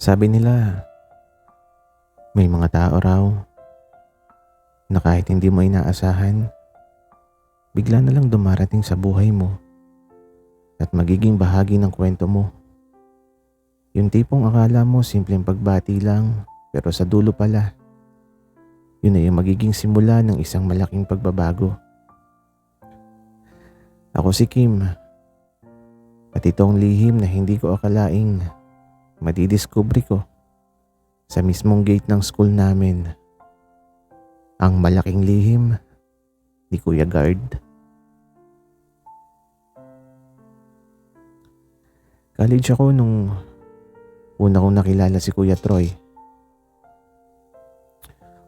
Sabi nila, may mga tao raw na kahit hindi mo inaasahan, bigla na lang dumarating sa buhay mo at magiging bahagi ng kwento mo. Yung tipong akala mo simpleng pagbati lang, pero sa dulo pala, yun ay yung magiging simula ng isang malaking pagbabago. Ako si Kim, at itong lihim na hindi ko akalaing madidiscovery ko sa mismong gate ng school namin. Ang malaking lihim ni Kuya Guard. College ako nung una kong nakilala si Kuya Troy.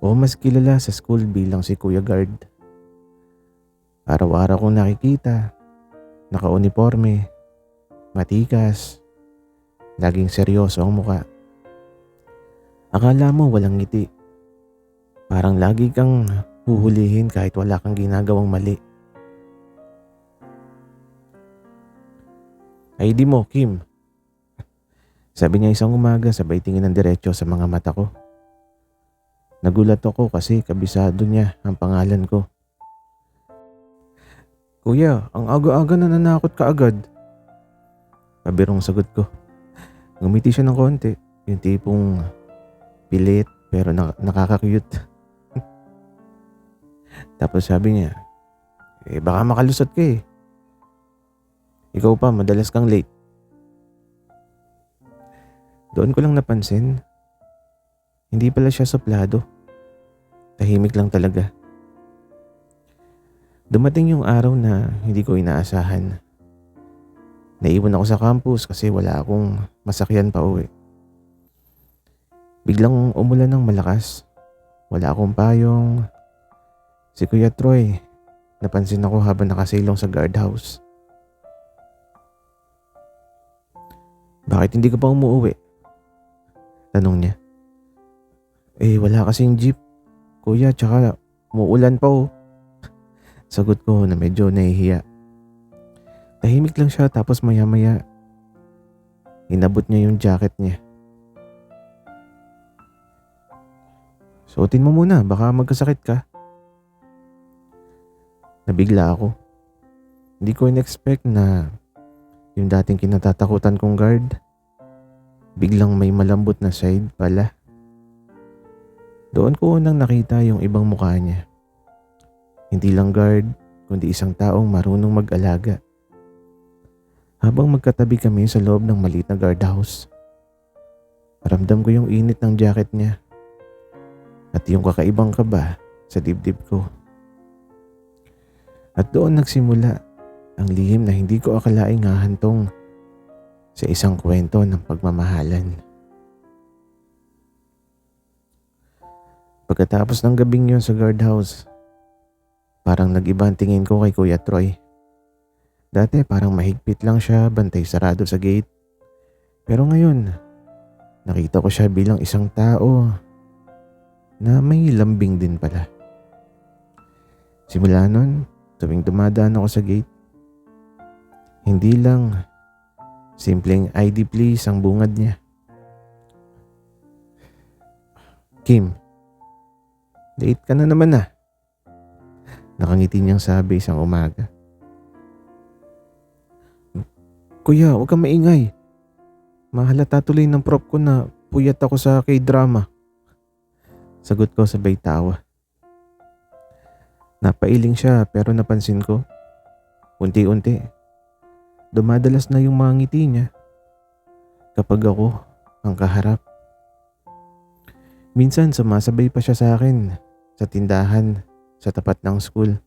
O mas kilala sa school bilang si Kuya Guard. Araw-araw kong nakikita, naka-uniforme, matikas, laging seryoso ang muka. Akala mo walang ngiti. Parang lagi kang huhulihin kahit wala kang ginagawang mali. ID mo, Kim. Sabi niya isang umaga sabay tingin ng diretso sa mga mata ko. Nagulat ako kasi kabisado niya ang pangalan ko. Kuya, ang aga-aga na nanakot ka agad. Pabirong sagot ko. Ngumiti siya ng konti. Yung tipong pilit pero nakaka-cute. Tapos sabi niya, baka makalusot ka eh. Ikaw pa, madalas kang late. Doon ko lang napansin, hindi pala siya suplado. Tahimik lang talaga. Dumating yung araw na hindi ko inaasahan. Naiwan ako sa campus kasi wala akong masakyan pa uwi. Biglang umulan ng malakas. Wala akong payong. Si Kuya Troy, napansin ako habang nakasilong sa guardhouse. Bakit hindi ka pa umuwi? Tanong niya. Wala kasing jeep. Kuya, tsaka umuulan pa oh. Sagot ko na medyo nahihiya. Tahimik lang siya tapos maya-maya inabot niya yung jacket niya. Suotin mo muna, baka magkasakit ka. Nabigla ako. Hindi ko in-expect na yung dating kinatatakutan kong guard, biglang may malambot na side pala. Doon ko unang nakita yung ibang mukha niya. Hindi lang guard, kundi isang taong marunong mag-alaga. Habang magkatabi kami sa loob ng maliit na guardhouse, ramdam ko yung init ng jacket niya at yung kakaibang kaba sa dibdib ko. At doon nagsimula ang lihim na hindi ko akalaing hahantong sa isang kwento ng pagmamahalan. Pagkatapos ng gabing yun sa guardhouse, parang nag-iba ang tingin ko kay Kuya Troy. Dati parang mahigpit lang siya, bantay sarado sa gate. Pero ngayon, nakita ko siya bilang isang tao na may lambing din pala. Simula nun, tuwing dumadaan ako sa gate, hindi lang simpleng ID please ang bungad niya. Kim, late ka na naman ah. Nakangiti niyang sabi isang umaga. Kuya, huwag kang maingay. Mahalata tuloy ng prop ko na puyat ako sa K-drama. Sagot ko sabay tawa. Napailing siya pero napansin ko, unti-unti, dumadalas na yung mga ngiti niya kapag ako ang kaharap. Minsan sumasabay pa siya sa akin sa tindahan sa tapat ng school.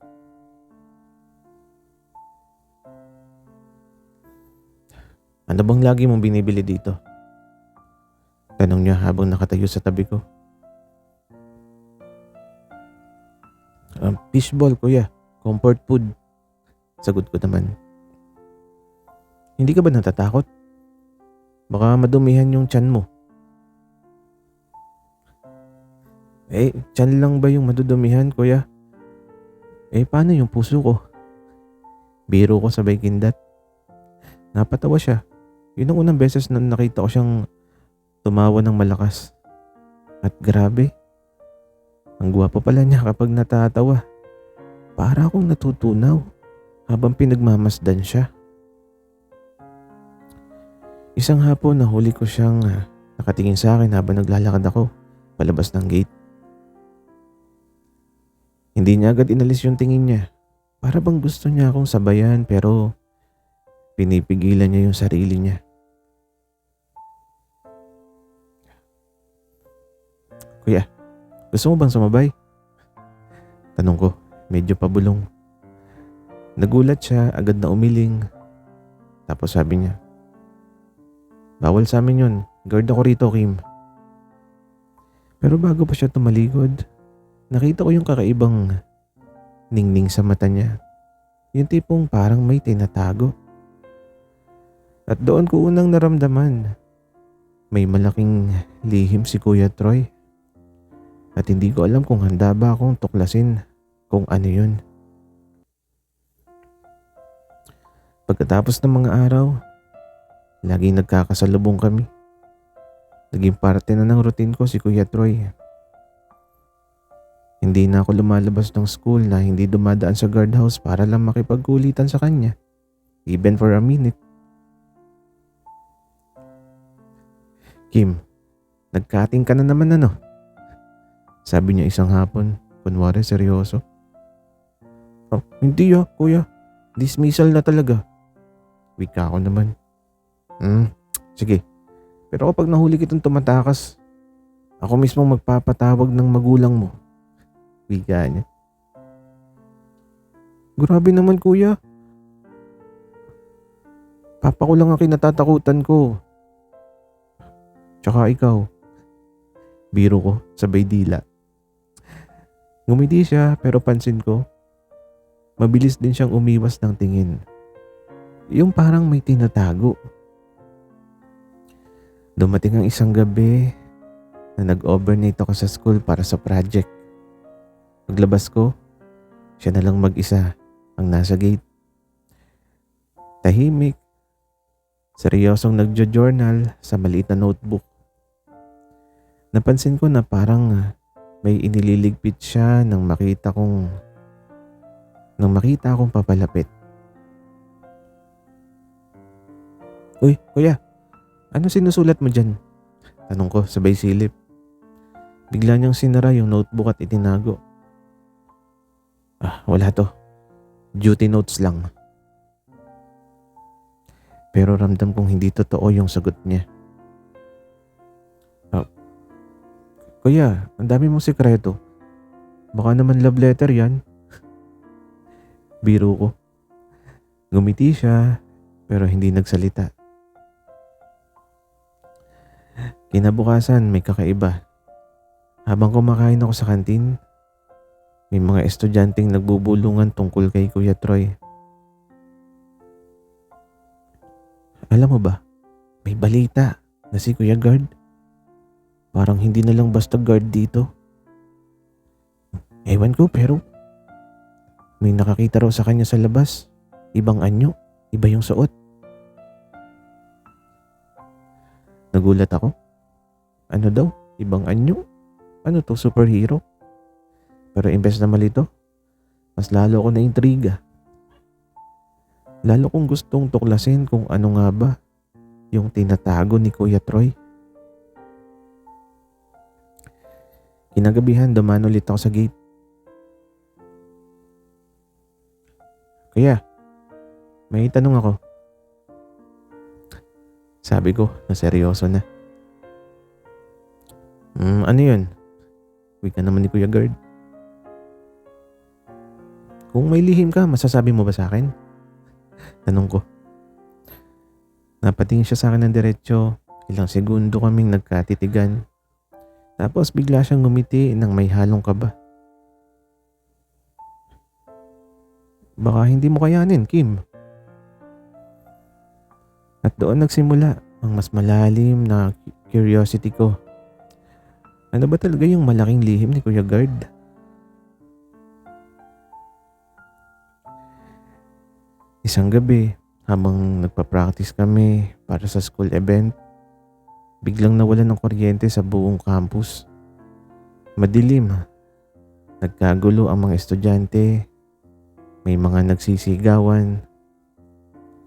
Ano bang lagi mong binibili dito? Tanong niya habang nakatayo sa tabi ko. Fishball kuya, comfort food. Sagot ko naman. Hindi ka ba natatakot? Baka madumihan yung tiyan mo. Tiyan lang ba yung madudumihan kuya? Paano yung puso ko? Biro ko sabay kindat. Napatawa siya. Yun ang unang beses na nakita ko siyang tumawa ng malakas. At grabe, ang gwapo pala niya kapag natatawa. Para akong natutunaw habang pinagmamasdan siya. Isang hapon nahuli ko siyang nakatingin sa akin habang naglalakad ako palabas ng gate. Hindi niya agad inalis yung tingin niya. Para bang gusto niya akong sabayan pero pinipigilan niya yung sarili niya. Kuya, gusto mo bang sumabay? Tanong ko, medyo pabulong. Nagulat siya, agad na umiling. Tapos sabi niya, bawal sa amin yun. Guard ako rito, Kim. Pero bago pa siya tumalikod, nakita ko yung kakaibang ningning sa mata niya. Yung tipong parang may tinatago. At doon ko unang naramdaman, may malaking lihim si Kuya Troy. At hindi ko alam kung handa ba akong tuklasin kung ano yun. Pagkatapos ng mga araw, laging nagkakasalubong kami. Naging parte na ng routine ko si Kuya Troy. Hindi na ako lumalabas ng school na hindi dumadaan sa guardhouse para lang makipagkulitan sa kanya. Even for a minute. Kim, nagkating ka na naman ano? Sabi niya isang hapon, kunwari seryoso. Oh, hindi kuya. Dismissal na talaga. Wika ako naman. Sige. Pero kapag nahuli kitang tumatakas, ako mismong magpapatawag ng magulang mo. Wika niya. Grabe naman kuya. Papa ko lang ang kinatatakutan ko. Tsaka ikaw. Biro ko, sabay dila. Ngumiti siya pero pansin ko, mabilis din siyang umiwas ng tingin. Yung parang may tinatago. Dumating ang isang gabi na nag-overnight ako sa school para sa project. Paglabas ko, siya na lang mag-isa ang nasa gate. Tahimik, seryosong nagjo-journal sa maliit na notebook. Napansin ko na parang may inililigpit siya nang makita akong papalapit. Uy, kuya, ano sinusulat mo dyan? Tanong ko sabay silip. Bigla niyang sinara yung notebook at itinago. Wala to. Duty notes lang. Pero ramdam kong hindi totoo yung sagot niya. Kuya, ang dami mong sekreto. Baka naman love letter yan. Biro ko. Ngumiti siya pero hindi nagsalita. Kinabukasan may kakaiba. Habang kumakain ako sa kantin, may mga estudyanteng nagbubulungan tungkol kay Kuya Troy. Alam mo ba, may balita na si Kuya Guard parang hindi na lang basta guard dito. Ewan ko pero may nakakita raw sa kanya sa labas. Ibang anyo, iba yung suot. Nagulat ako. Ano daw? Ibang anyo? Ano to, superhero? Pero imbes na malito, mas lalo ako na-intriga. Lalo kong gustong tuklasin kung ano nga ba yung tinatago ni Kuya Troy. Kinagabihan, dumaan ulit ako sa gate. Kuya, may tanong ako. Sabi ko na seryoso na. Ano yun? Wika naman ni Kuya Guard. Kung may lihim ka, masasabi mo ba sa akin? Tanong ko. Napatingin siya sa akin ng diretsyo. Ilang segundo kaming nagkatitigan. Tapos bigla siyang ngumiti nang may halong kaba. Baka hindi mo kayanin, Kim. At doon nagsimula ang mas malalim na curiosity ko. Ano ba talaga yung malaking lihim ni Kuya Guard? Isang gabi, habang nagpa-practice kami para sa school event, Biglang nawalan ng kuryente sa buong campus. Madilim. Nagkagulo ang mga estudyante. May mga nagsisigawan.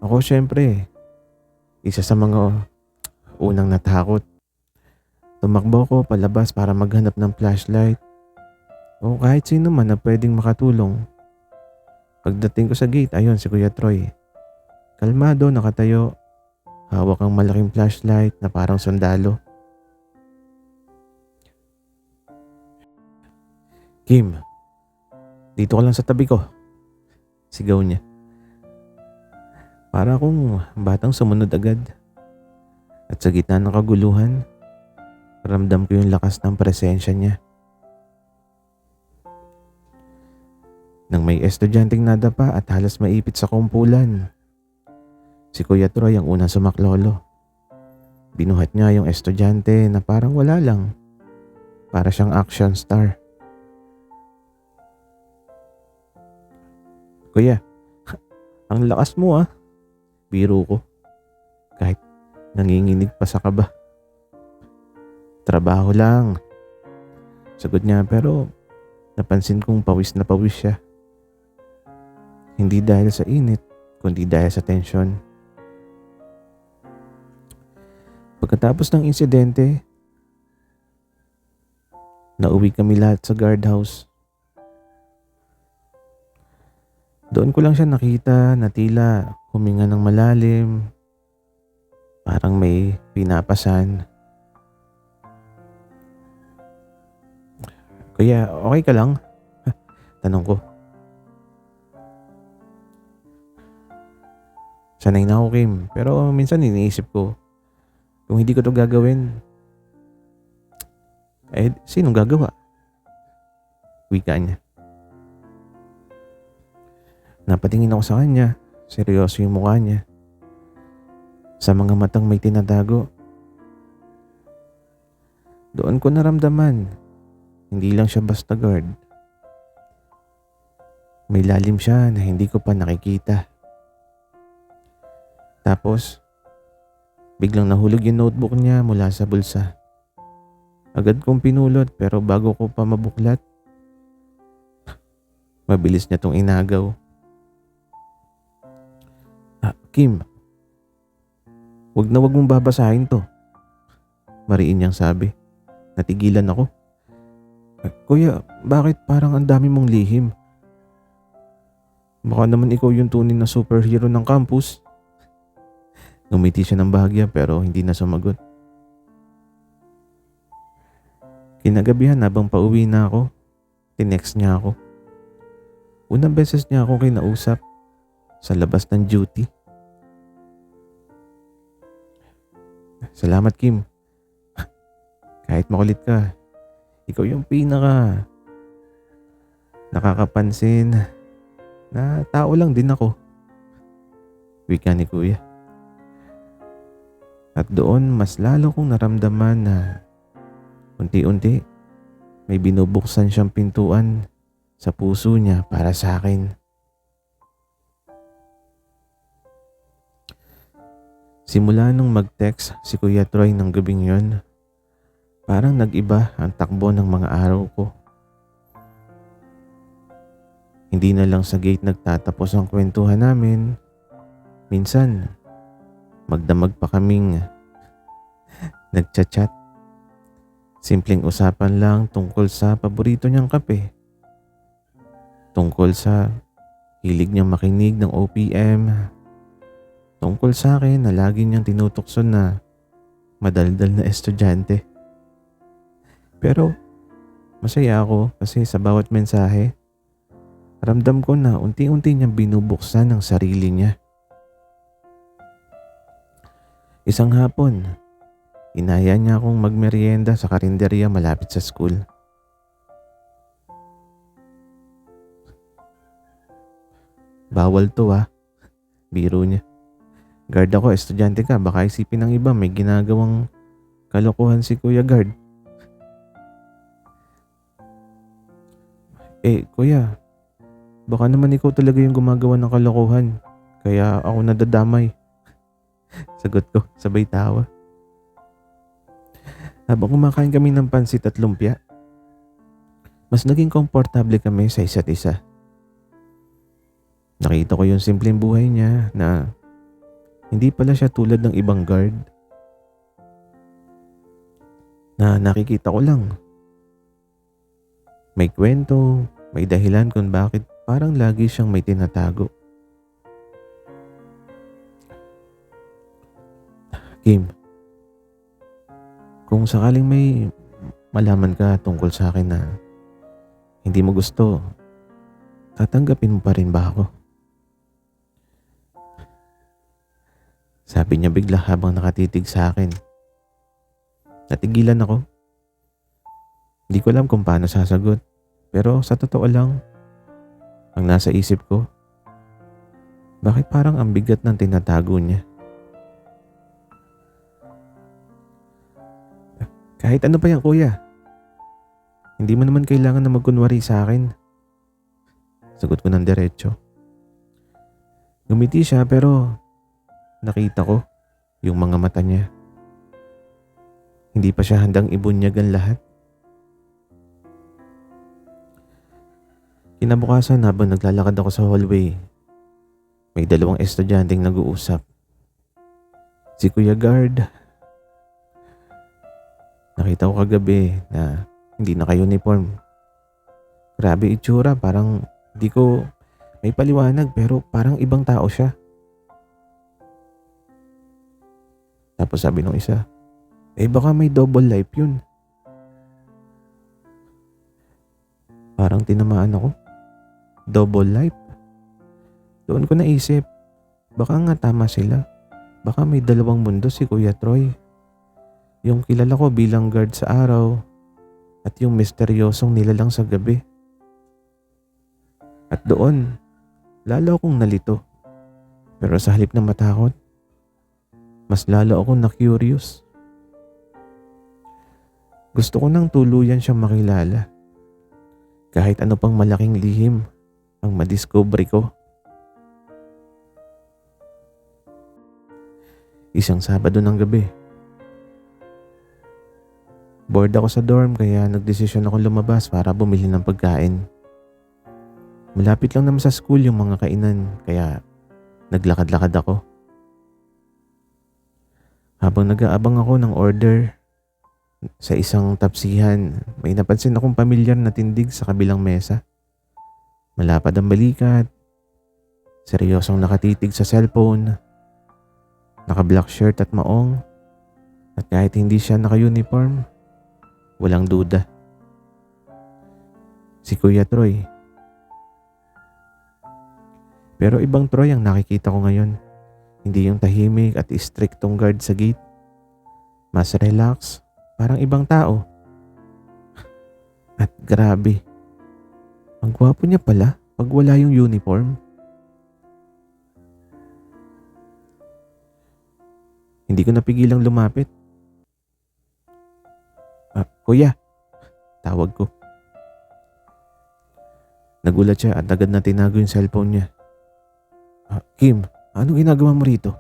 Ako syempre, isa sa mga unang natakot. Tumakbo ko palabas para maghanap ng flashlight o kahit sino man na pwedeng makatulong. Pagdating ko sa gate, ayun si Kuya Troy. Kalmado, nakatayo. Hawak ang malaking flashlight na parang sundalo. "Kim, dito ka lang sa tabi ko." Sigaw niya. Para akong batang sumunod agad. At sa gitna ng kaguluhan, ramdam ko yung lakas ng presensya niya. Nang may estudyanteng nadapa at halos maipit sa kumpulan, si Kuya Troy ang unang sumaklolo. Binuhat niya yung estudyante na parang wala lang. Para siyang action star. "Kuya, ang lakas mo ah." Biro ko. Kahit nanginginig pa sa kaba. "Trabaho lang." Sagot niya, pero napansin kong pawis na pawis siya. Hindi dahil sa init, kundi dahil sa tensyon. Pagkatapos ng insidente, nauwi kami lahat sa guardhouse. Doon ko lang siya nakita na tila huminga ng malalim. Parang may pinapasan. "Kuya, okay ka lang?" Tanong ko. Sanay na ako, Kim. Pero minsan iniisip ko, kung hindi ko to gagawin, sinong gagawa? Wika niya. Napatingin ako sa kanya. Seryoso yung mukha niya. Sa mga matang may tinatago. Doon ko naramdaman, hindi lang siya basta guard. May lalim siya na hindi ko pa nakikita. Tapos, biglang nahulog yung notebook niya mula sa bulsa. Agad kong pinulot, pero bago ko pa mabuklat, mabilis niya tong inagaw. "Kim, wag mong babasahin to." Mariin niyang sabi. Natigilan ako. "Kuya, bakit parang ang dami mong lihim? Baka naman ikaw yung tunay na superhero ng campus." Ngumiti siya ng bahagya pero hindi na sumagot. Kinagabihan, habang pauwi na ako, tinext niya ako. Unang beses niya ako kinausap sa labas ng duty. "Salamat, Kim. Kahit makulit ka, ikaw yung pinaka nakakapansin na tao lang din ako." Wika ni Kuya. At doon mas lalo kong naramdaman na unti-unti may binubuksan siyang pintuan sa puso niya para sa akin. Simula nung mag-text si Kuya Troy ng gabing yon, parang nag-iba ang takbo ng mga araw ko. Hindi na lang sa gate nagtatapos ang kwentuhan namin. Minsan, magdamag pa kaming nagchat-chat. Simpleng usapan lang tungkol sa paborito niyang kape. Tungkol sa hilig niyang makinig ng OPM. Tungkol sa akin na lagi niyang tinutukso na madaldal na estudyante. Pero masaya ako kasi sa bawat mensahe, ramdam ko na unti-unti niyang binubuksan ang sarili niya. Isang hapon, inaya niya akong magmerienda sa karinderya malapit sa school. "Bawal to ah." Biro niya. "Guard ako, estudyante ka, baka isipin ng iba may ginagawang kalokohan si Kuya Guard." Kuya, baka naman ikaw talaga yung gumagawa ng kalokohan, kaya ako nadadamay." Sagot ko, sabay tawa. Habang kumakain kami ng pansit at lumpia, mas naging komportable kami sa isa't isa. Nakita ko yung simpleng buhay niya na hindi pala siya tulad ng ibang guard na nakikita ko lang. May kwento, may dahilan kung bakit parang lagi siyang may tinatago. Kim, kung sakaling may malaman ka tungkol sa akin na hindi mo gusto, tatanggapin mo pa rin ba ako? Sabi niya bigla habang nakatitig sa akin. Natigilan ako. Hindi ko alam kung paano sasagot. Pero sa totoo lang, ang nasa isip ko, bakit parang ang bigat ng tinatago niya? Kahit ano pa yan, kuya. Hindi mo naman kailangan na magkunwari sa akin. Sagot ko ng diretso. Ngumiti siya pero nakita ko yung mga mata niya. Hindi pa siya handang ibunyag ang lahat. Kinabukasan habang naglalakad ako sa hallway, may dalawang estudyanteng nag-uusap. Si Kuya Guard. Nakita ko kagabi na hindi naka-uniform. Grabe itsura, parang di ko may paliwanag pero parang ibang tao siya. Tapos sabi nung isa, baka may double life yun. Parang tinamaan ako. Double life? Doon ko naisip, baka nga tama sila. Baka may dalawang mundo si Kuya Troy. Yung kilala ko bilang guard sa araw at yung misteryosong nilalang sa gabi. At doon, lalo akong nalito. Pero sa halip na matakot, mas lalo akong na-curious. Gusto ko nang tuluyan siyang makilala. Kahit ano pang malaking lihim ang madiscovery ko. Isang Sabado ng gabi. Bored ako sa dorm kaya nagdesisyon akong lumabas para bumili ng pagkain. Malapit lang naman sa school yung mga kainan kaya naglakad-lakad ako. Habang nag-aabang ako ng order sa isang tapsihan, may napansin akong pamilyar na tindig sa kabilang mesa. Malapad ang balikat, seryosong nakatitig sa cellphone, naka-black shirt at maong, at kahit hindi siya naka-uniform, walang duda. Si Kuya Troy. Pero ibang Troy ang nakikita ko ngayon. Hindi yung tahimik at istriktong guard sa gate. Mas relax, parang ibang tao. At grabe, ang gwapo niya pala pag wala yung uniform. Hindi ko napigilang lumapit. Kuya, tawag ko. Nagulat siya at agad na tinago yung cellphone niya. Kim, ano ginagawa mo rito?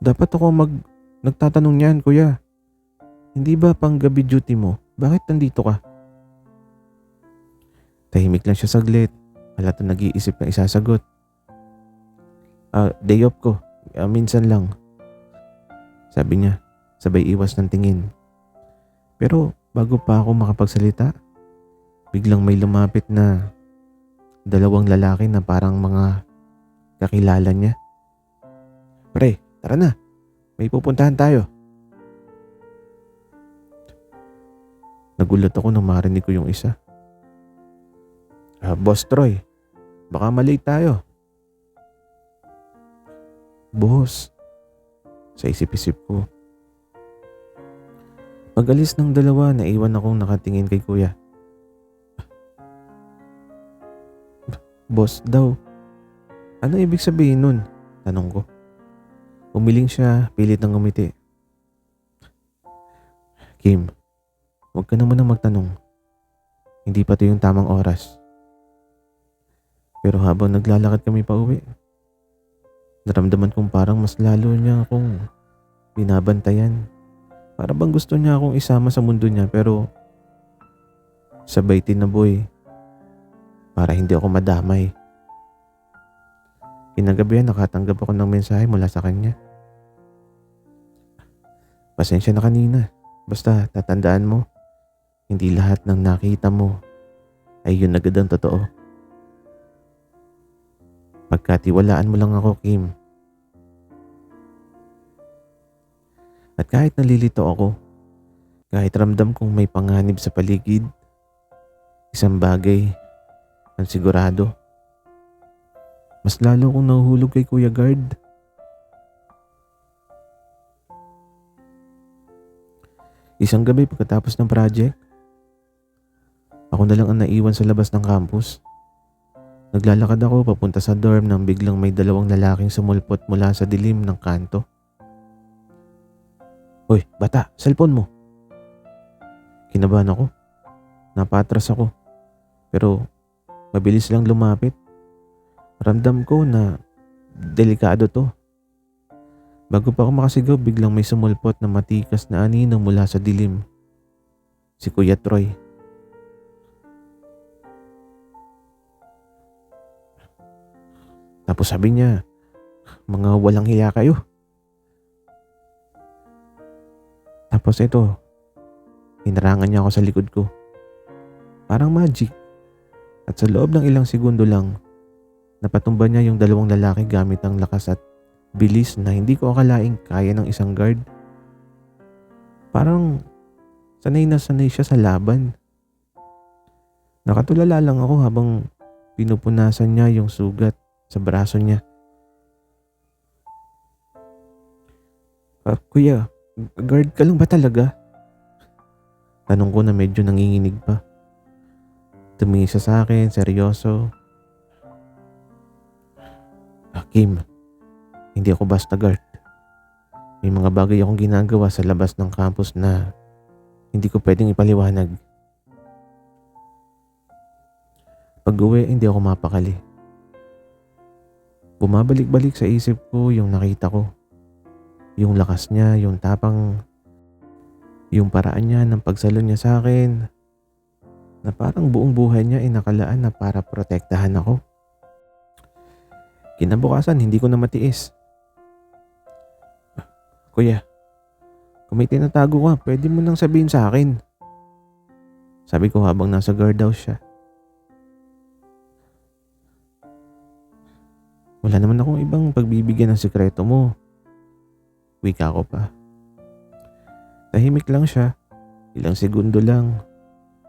Dapat ako nagtatanong niyan, kuya. Hindi ba pang gabi duty mo? Bakit nandito ka? Tahimik lang siya saglit. Halata nag-iisip na isasagot. Day off ko. Minsan lang. Sabi niya, sabay iwas ng tingin. Pero bago pa ako makapagsalita, biglang may lumapit na dalawang lalaki na parang mga kakilala niya. Pre, tara na. May pupuntahan tayo. Nagulat ako nang marinig ko yung isa. Boss Troy, baka malate tayo. Boss, sa isip-isip ko. Pag-alis ng dalawa, naiwan akong nakatingin kay kuya. Boss daw. Ano ibig sabihin nun? Tanong ko. Umiling siya, pilit ng ngumiti. Kim, huwag ka naman na magtanong. Hindi pa to yung tamang oras. Pero habang naglalakad kami pa uwi, naramdaman kong parang mas lalo niya akong binabantayan. Para bang gusto niya akong isama sa mundo niya pero sabay tinaboy para hindi ako madamay. Kinagabihan nakatanggap ako ng mensahe mula sa kanya. Pasensya na kanina. Basta tatandaan mo, hindi lahat ng nakita mo ay yun agad ang totoo. Pagkatiwalaan mo lang ako, Kim. At kahit nalilito ako, kahit ramdam kong may panganib sa paligid, isang bagay ang sigurado. Mas lalo kong nahuhulog kay Kuya Guard. Isang gabi pagkatapos ng project, ako na lang ang naiwan sa labas ng campus. Naglalakad ako papunta sa dorm nang biglang may dalawang lalaking sumulpot mula sa dilim ng kanto. "Hoy, bata, cellphone mo." Kinabahan ako. Napatras ako. Pero mabilis lang lumapit. Ramdam ko na delikado to. Bago pa ako makasigaw, biglang may sumulpot na matikas na anino mula sa dilim. Si Kuya Troy. Tapos sabi niya, "Mga walang hiya kayo." Tapos ito, hinarangan niya ako sa likod ko. Parang magic. At sa loob ng ilang segundo lang, napatumba niya yung dalawang lalaki gamit ang lakas at bilis na hindi ko akalaing kaya ng isang guard. Parang sanay na sanay siya sa laban. Nakatulala lang ako habang pinupunasan niya yung sugat sa braso niya. Kuya, guard ka lang ba talaga?" Tanong ko na medyo nanginginig pa. Tumingin siya sa akin, seryoso. Kim, hindi ako basta guard. May mga bagay akong ginagawa sa labas ng campus na hindi ko pwedeng ipaliwanag. Pag-uwi, hindi ako mapakali. Bumabalik-balik sa isip ko yung nakita ko. Yung lakas niya, yung tapang, yung paraan niya ng pagsalo niya sa akin, na parang buong buhay niya ay nakalaan na para protektahan ako. Kinabukasan, hindi ko na matiis. "Kuya, kung may tinatago ka, pwede mo nang sabihin sa akin." Sabi ko habang nasa guard house siya. "Wala naman akong ibang pagbibigyan ng sikreto mo." Wika ko pa. Tahimik lang siya. Ilang segundo lang.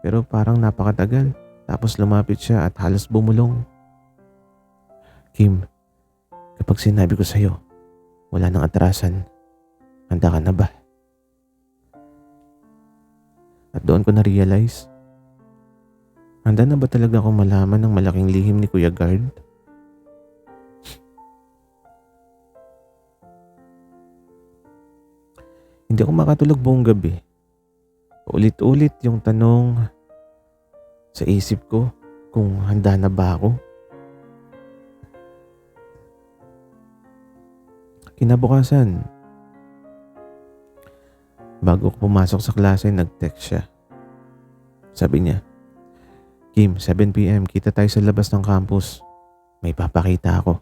Pero parang napakatagal. Tapos lumapit siya at halos bumulong. "Kim, kapag sinabi ko sa'yo, wala nang atrasan. Handa ka na ba?" At doon ko na-realize, handa na ba talaga akong malaman ng malaking lihim ni Kuya Guard? Hindi ako makatulog buong gabi. Ulit-ulit yung tanong sa isip ko kung handa na ba ako. Kinabukasan, bago ko pumasok sa klase, nag-text siya. Sabi niya, "Kim, 7 p.m. kita tayo sa labas ng campus. May papakita ako."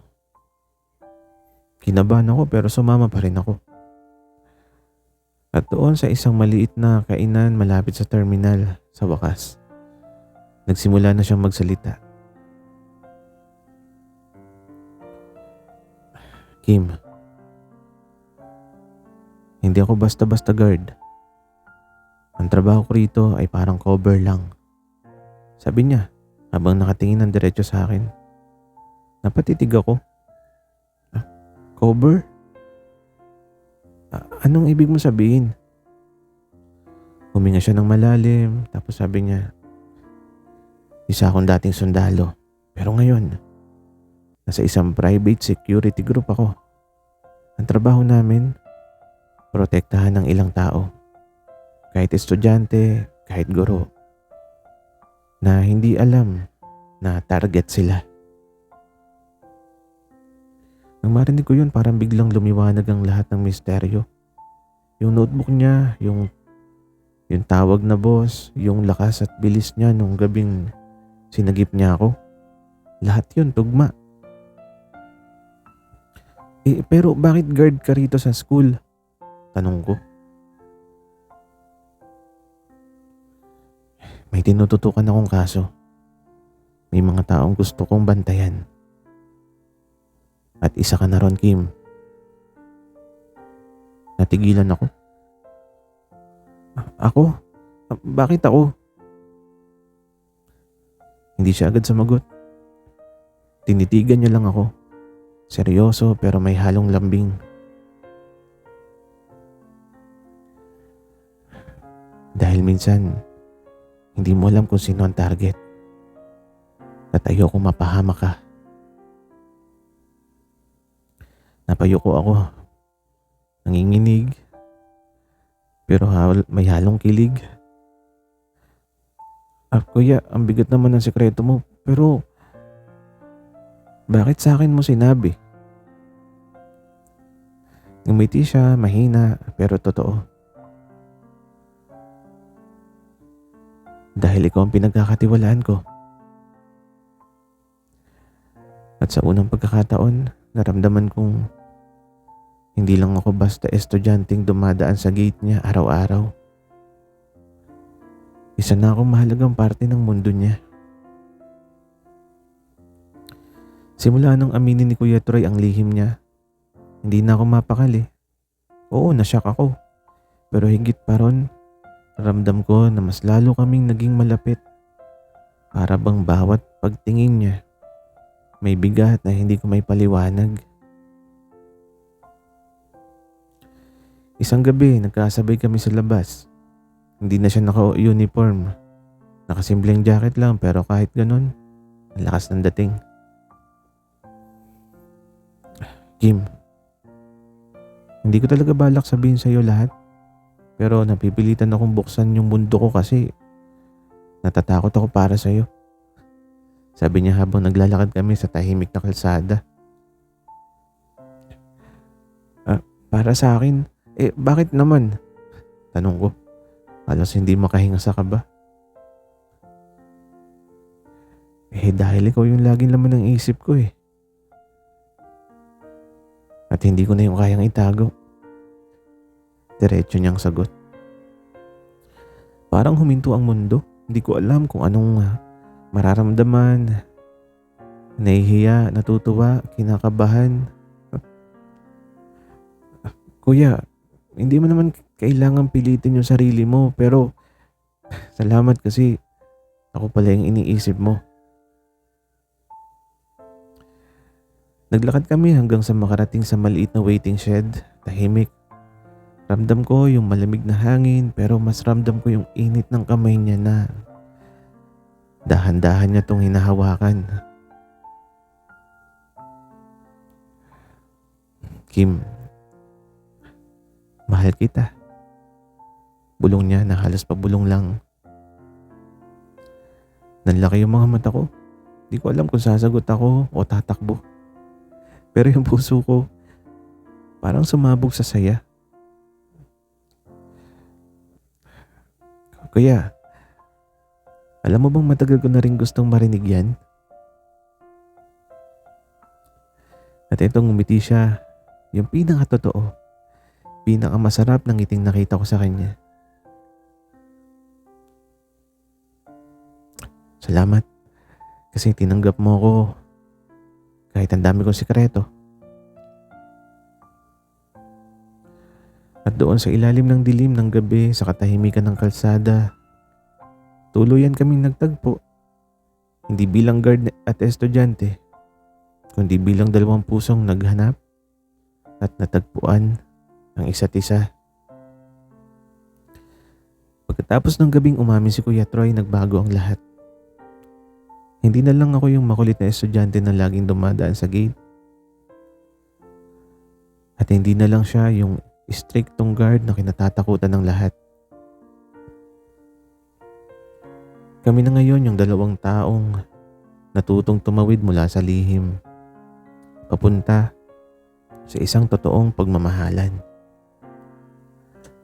Kinabahan ako pero sumama pa rin ako. At doon sa isang maliit na kainan malapit sa terminal, sa wakas, nagsimula na siyang magsalita. "Kim, hindi ako basta-basta guard. Ang trabaho ko rito ay parang cover lang." Sabi niya habang nakatingin ng diretso sa akin. Napatitig ako. Cover? Anong ibig mo sabihin? Huminga siya ng malalim, tapos sabi niya, "Isa akong dating sundalo. Pero ngayon, nasa isang private security group ako. Ang trabaho namin, protektahan ng ilang tao. Kahit estudyante, kahit guro. Na hindi alam na target sila." Nang marinig ko yun, parang biglang lumiwanag ang lahat ng misteryo. Yung notebook niya, yung tawag na boss, yung lakas at bilis niya nung gabing sinagip niya ako. Lahat yun tugma. Pero bakit guard ka rito sa school? Tanong ko. May tinututukan akong kaso. May mga taong gusto kong bantayan. At isa ka na ron, Kim. Natigilan ako. Ako? Bakit ako? Hindi siya agad sumagot. Tinitigan niya lang ako. Seryoso pero may halong lambing. Dahil minsan, hindi mo alam kung sino ang target. At ayoko mapahama ka. Napayuko ako. Nanginginig. Pero may halong kilig. Kuya, ang bigat naman ng sekreto mo. Pero, bakit sa akin mo sinabi? Ngumiti siya, mahina, pero totoo. Dahil ikaw ang pinagkakatiwalaan ko. At sa unang pagkakataon, naramdaman kong hindi lang ako basta estudyanteng dumadaan sa gate niya araw-araw. Isa na akong mahalagang parte ng mundo niya. Simula nung aminin ni Kuya Troy ang lihim niya, hindi na ako mapakali. Oo, nasyak ako. Pero higit pa ron, ramdam ko na mas lalo kaming naging malapit. Para bang bawat pagtingin niya, may bigat na hindi ko may paliwanag. Isang gabi, nagkasabay kami sa labas. Hindi na siya naka-uniform. Nakasimpleng jacket lang pero kahit ganun, ang lakas ng dating. Kim, hindi ko talaga balak sabihin sa'yo lahat. Pero napipilitan akong buksan yung mundo ko kasi natatakot ako para sa'yo. Sabi niya habang naglalakad kami sa tahimik na kalsada. Para sa akin, bakit naman? Tanong ko. Halos hindi makahinga sa kaba. Dahil ikaw yung laging laman ng isip ko eh. At hindi ko na yung kayang itago. Diretso niyang sagot. Parang huminto ang mundo. Hindi ko alam kung anong mararamdaman. Nahihiya, natutuwa, kinakabahan. Kuya, hindi mo naman kailangan pilitin yung sarili mo, pero salamat kasi ako pala yung iniisip mo. Naglakad kami hanggang sa makarating sa maliit na waiting shed, tahimik. Ramdam ko yung malamig na hangin pero mas ramdam ko yung init ng kamay niya na dahan-dahan niya tong hinahawakan. Kim, mahal kita. Bulong niya na halos pabulong lang. Nanlaki yung mga mata ko. Di ko alam kung sasagot ako o tatakbo. Pero yung puso ko parang sumabog sa saya. Kuya, alam mo bang matagal ko na rin gustong marinig yan? At itong ngumiti siya, yung pinakatotoo, pinakamasarap ng ngiting nakita ko sa kanya. Salamat kasi tinanggap mo ako kahit ang dami kong sikreto. At doon sa ilalim ng dilim ng gabi sa katahimikan ng kalsada, tuluyan kaming nagtagpo. Hindi bilang guard at estudyante, kundi bilang dalawang pusong naghanap at natagpuan ang isa't isa. Pagkatapos ng gabing umamin si Kuya Troy, nagbago ang lahat. Hindi na lang ako yung makulit na estudyante na laging dumadaan sa gate. At hindi na lang siya yung strictong guard na kinatatakutan ng lahat. Kami na ngayon yung dalawang taong natutong tumawid mula sa lihim, papunta sa isang totoong pagmamahalan.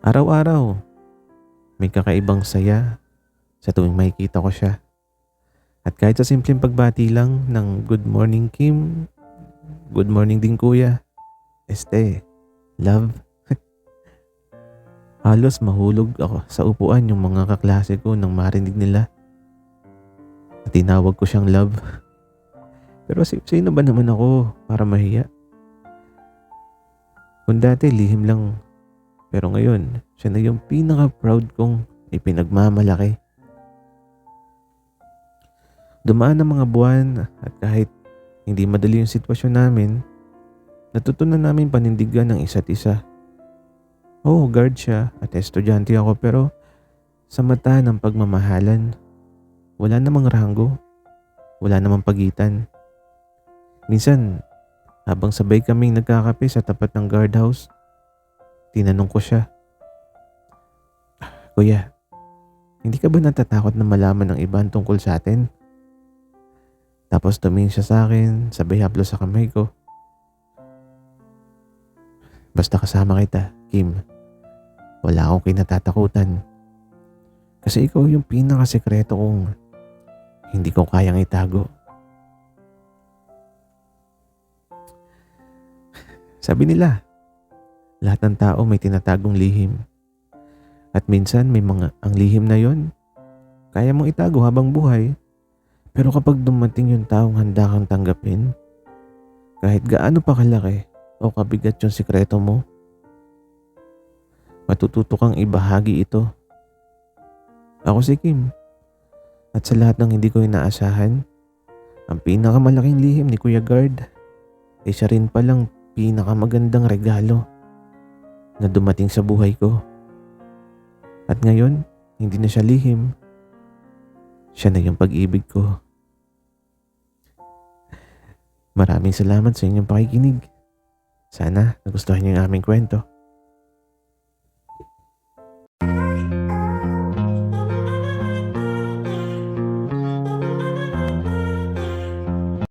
Araw-araw, may kakaibang saya sa tuwing makikita ko siya. At kahit sa simpleng pagbati lang ng good morning Kim, good morning din kuya, love. Halos mahulog ako sa upuan yung mga kaklase ko nang marinig nila na tinawag ko siyang love. Pero sino ba naman ako para mahiya? Kung dati lihim lang, pero ngayon siya na yung pinaka-proud kong ipinagmamalaki. Dumaan ang mga buwan at kahit hindi madali yung sitwasyon namin, natutunan namin panindigan ng isa't isa. Oo, guard siya at estudyante ako pero sa mata ng pagmamahalan, wala namang ranggo, wala namang pagitan. Minsan, habang sabay kaming nagkakape sa tapat ng guardhouse, tinanong ko siya, Kuya, hindi ka ba natatakot na malaman ng iba ang tungkol sa atin? Tapos tumingin siya sa akin, sabay haplos sa kamay ko. Basta kasama kita, Kim. Wala akong kinatatakutan. Kasi ikaw yung pinakasekreto kong hindi ko kayang itago. Sabi nila, lahat ng tao may tinatagong lihim. At minsan may mga ang lihim na yon, kaya mong itago habang buhay. Pero kapag dumating yung taong handa kang tanggapin, kahit gaano pa kalaki o kabigat yung sikreto mo, matututo kang ibahagi ito. Ako si Kim. At sa lahat ng hindi ko inaasahan, ang pinakamalaking lihim ni Kuya Guard ay siya rin palang pinakamagandang regalo na dumating sa buhay ko. At ngayon, hindi na siya lihim. Siya na yung pag-ibig ko. Maraming salamat sa inyong pakikinig. Sana nagustuhan niyo yung aming kwento.